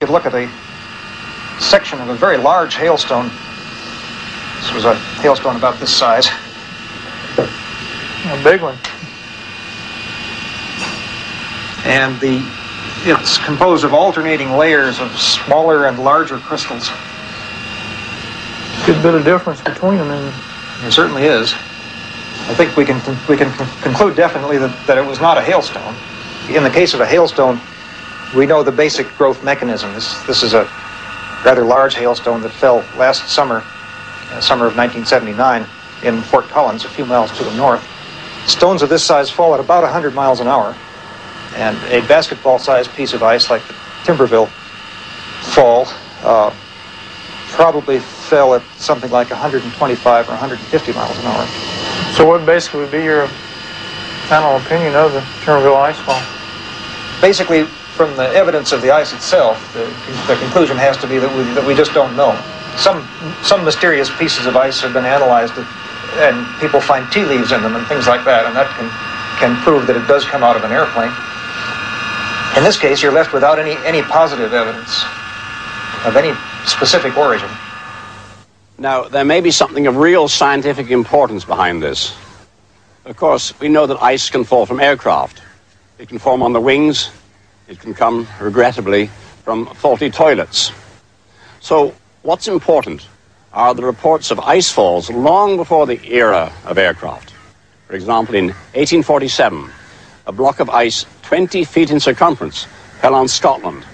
You look at a section of a very large hailstone. This was a hailstone about this size. A big one. And it's composed of alternating layers of smaller and larger crystals. Good bit of difference between them, isn't There certainly is. I think we can conclude definitely that it was not a hailstone. In the case of a hailstone, we know the basic growth mechanism. This is a rather large hailstone that fell last summer, summer of 1979, in Fort Collins, a few miles to the north. Stones of this size fall at about 100 miles an hour, and a basketball-sized piece of ice like the Timberville fall probably fell at something like 125 or 150 miles an hour. So what basically would be your final opinion of the Timberville ice fall? Basically, from the evidence of the ice itself, the conclusion has to be that we just don't know. Some mysterious pieces of ice have been analyzed, and people find tea leaves in them and things like that, and that can prove that it does come out of an airplane. In this case, you're left without any positive evidence of any specific origin. Now, there may be something of real scientific importance behind this. Of course, we know that ice can fall from aircraft. It can form on the wings. It can come, regrettably, from faulty toilets. So, what's important are the reports of ice falls long before the era of aircraft. For example, in 1847, a block of ice 20 feet in circumference fell on Scotland.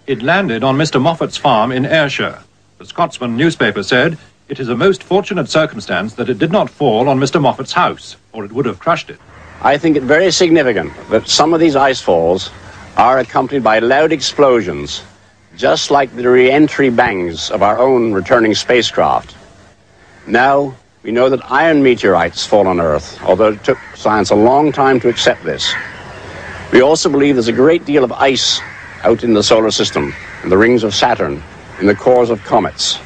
It landed on Mr. Moffat's farm in Ayrshire. The Scotsman newspaper said, "It is a most fortunate circumstance that it did not fall on Mr. Moffat's house, or it would have crushed it." I think it very significant that some of these ice falls are accompanied by loud explosions, just like the re-entry bangs of our own returning spacecraft. Now, we know that iron meteorites fall on Earth, although it took science a long time to accept this. We also believe there's a great deal of ice out in the solar system, in the rings of Saturn, in the cores of comets.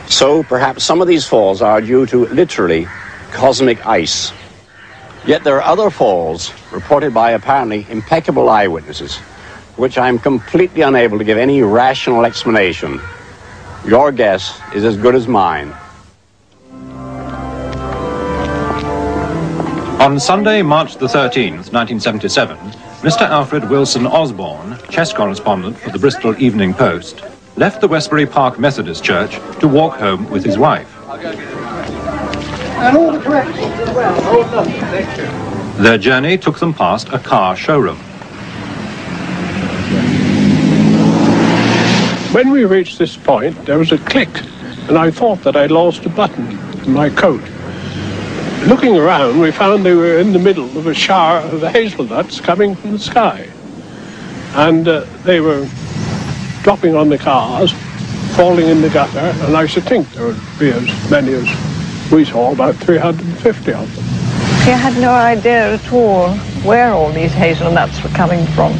So perhaps some of these falls are due to literally cosmic ice. Yet there are other falls reported by apparently impeccable eyewitnesses, for which I'm completely unable to give any rational explanation. Your guess is as good as mine. On Sunday, March the 13th, 1977, Mr. Alfred Wilson Osborne, chess correspondent for the Bristol Evening Post, left the Westbury Park Methodist Church to walk home with his wife. Their journey took them past a car showroom. When we reached this point, there was a click, and I thought that I'd lost a button in my coat. Looking around, we found they were in the middle of a shower of hazelnuts coming from the sky. And they were dropping on the cars, falling in the gutter, and I should think there would be as many as we saw, about 350 of them. We had no idea at all where all these hazelnuts were coming from.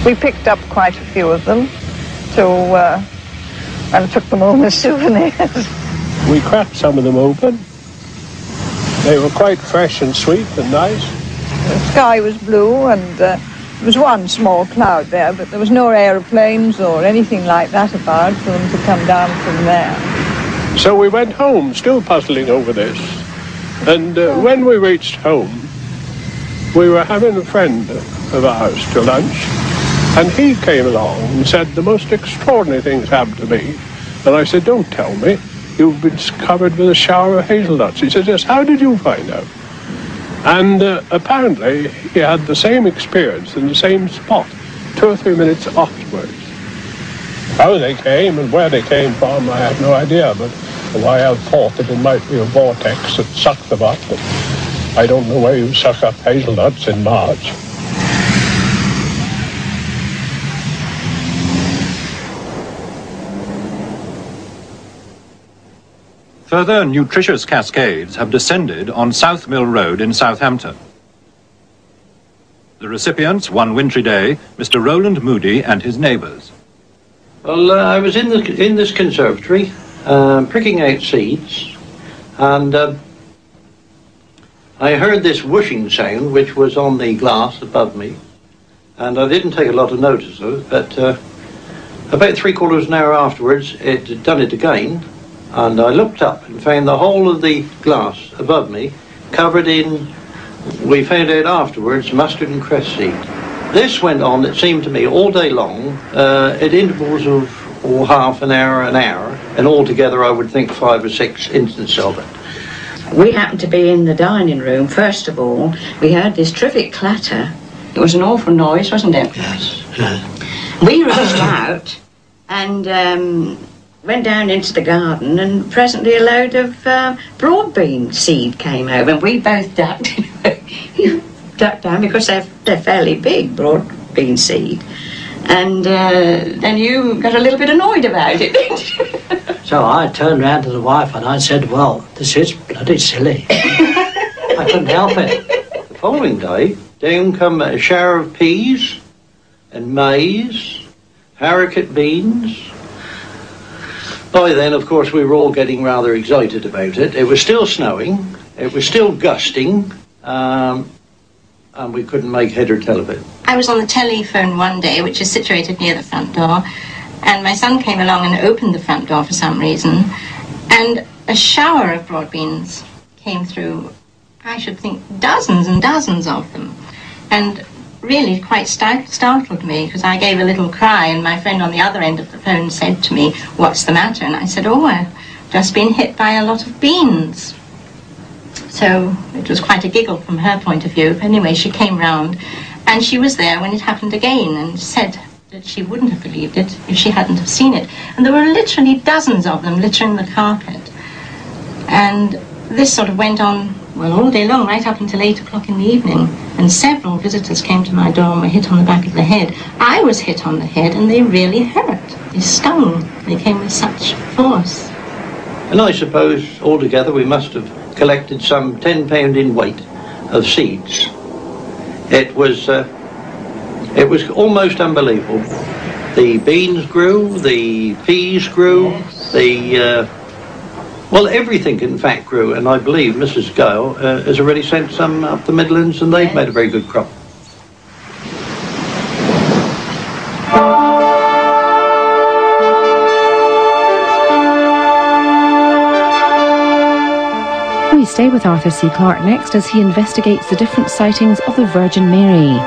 We picked up quite a few of them, and took them home as souvenirs. We cracked some of them open. They were quite fresh and sweet and nice. The sky was blue, and there was one small cloud there, but there was no aeroplanes or anything like that about for them to come down from there. So we went home, still puzzling over this. And when we reached home, we were having a friend of ours to lunch, and he came along and said, "The most extraordinary things happened to me." And I said, "Don't tell me. You've been covered with a shower of hazelnuts." He said, "Yes, how did you find out?" And apparently he had the same experience in the same spot 2 or 3 minutes afterwards. How they came and where they came from, I have no idea, but why I thought that it might be a vortex that sucked them up. But I don't know where you suck up hazelnuts in March. Further nutritious cascades have descended on South Mill Road in Southampton. The recipients, one wintry day, Mr. Roland Moody and his neighbours. Well, I was in this conservatory, pricking out seeds, and I heard this whooshing sound, which was on the glass above me, and I didn't take a lot of notice of it, but About 3/4 of an hour afterwards, it had done it again, and I looked up and found the whole of the glass above me covered in, we found out afterwards, mustard and cress seed. This went on, it seemed to me, all day long, at intervals of half an hour, and altogether I would think 5 or 6 instances of it. We happened to be in the dining room. First of all, we heard this terrific clatter. It was an awful noise, wasn't it? Yes. We rushed out and went down into the garden, and presently a load of broad bean seed came over, and we both ducked. Ducked down because they're fairly big, broad bean seed. And then you got a little bit annoyed about it, didn't you? So I turned round to the wife and I said, well, this is bloody silly. I couldn't help it. The following day, down come a shower of peas and maize, haricot beans. By then, of course, we were all getting rather excited about it. It was still snowing, it was still gusting, and we couldn't make head or tail of it. I was on the telephone one day, which is situated near the front door, and my son came along and opened the front door for some reason, and a shower of broad beans came through. I should think dozens and dozens of them, and really quite startled me, because I gave a little cry, and my friend on the other end of the phone said to me, "What's the matter?" And I said, "Oh, I've just been hit by a lot of beans." So it was quite a giggle from her point of view. Anyway, she came round, and she was there when it happened again, and said that she wouldn't have believed it if she hadn't have seen it. And there were literally dozens of them littering the carpet. And this sort of went on, well, all day long, right up until 8 o'clock in the evening. And several visitors came to my door and were hit on the back of the head. I was hit on the head, and they really hurt. They stung. They came with such force. And I suppose altogether we must have collected some 10 pound in weight of seeds. It was almost unbelievable. The beans grew, the peas grew, yes. Well, everything in fact grew, and I believe Mrs. Gale has already sent some up the Midlands, and they've made a very good crop. We stay with Arthur C. Clarke next as he investigates the different sightings of the Virgin Mary.